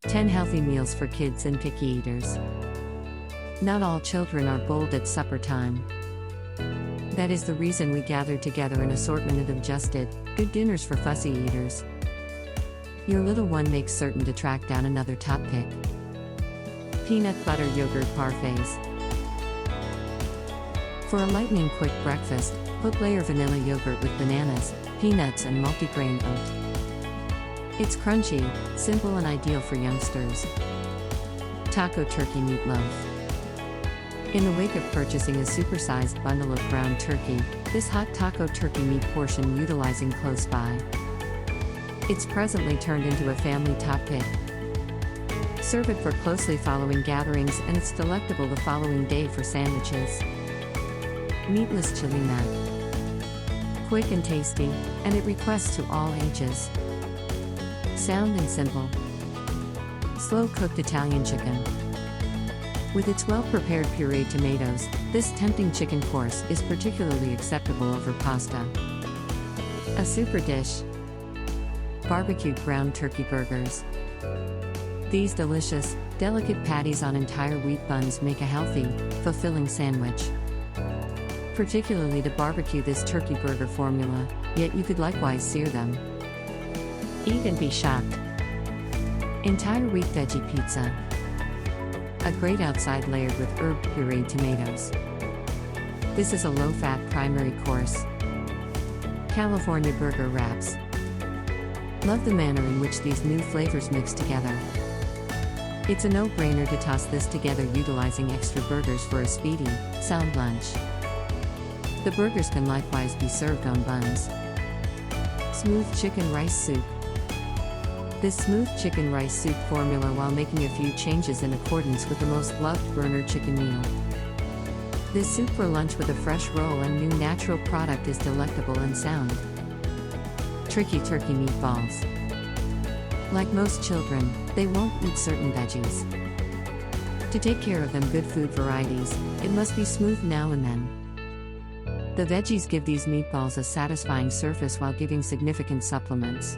10 healthy meals for kids and picky eaters. Not all children are bold at supper time. That is the reason we gather together an assortment of adjusted, good dinners for fussy eaters. Your little one makes certain to track down another top pick. Peanut butter yogurt parfaits. For a lightning quick breakfast, put layer vanilla yogurt with bananas, peanuts and multigrain oat. It's crunchy, simple and ideal for youngsters. Taco turkey meatloaf. In the wake of purchasing a supersized bundle of ground turkey, this hot taco turkey meat portion utilizing close by. It's presently turned into a family top pick. Serve it for closely following gatherings and it's delectable the following day for sandwiches. Meatless chili mac. Quick and tasty, and it requests to all ages. Sound and simple. Slow-cooked Italian chicken. With its well-prepared pureed tomatoes, this tempting chicken course is particularly acceptable over pasta. A super dish. Barbecued ground turkey burgers. These delicious, delicate patties on entire wheat buns make a healthy, fulfilling sandwich. Particularly to barbecue this turkey burger formula, yet you could likewise sear them. Eat and be shocked. Entire wheat veggie pizza. A great outside layered with herb pureed tomatoes. This is a low-fat primary course. California burger wraps. Love the manner in which these new flavors mix together. It's a no-brainer to toss this together utilizing extra burgers for a speedy, sound lunch. The burgers can likewise be served on buns. Smooth chicken rice soup. This smooth chicken rice soup formula while making a few changes in accordance with the most loved burner chicken meal. This soup for lunch with a fresh roll and new natural product is delectable and sound. Tricky turkey meatballs. Like most children, they won't eat certain veggies. To take care of them good food varieties, it must be smooth now and then. The veggies give these meatballs a satisfying surface while giving significant supplements.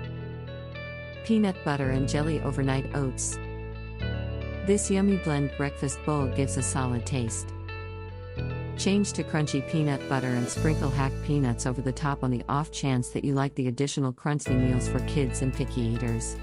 Peanut butter and jelly overnight oats. This yummy blend breakfast bowl gives a solid taste. Change to crunchy peanut butter and sprinkle hacked peanuts over the top on the off chance that you like the additional crunchy meals for kids and picky eaters.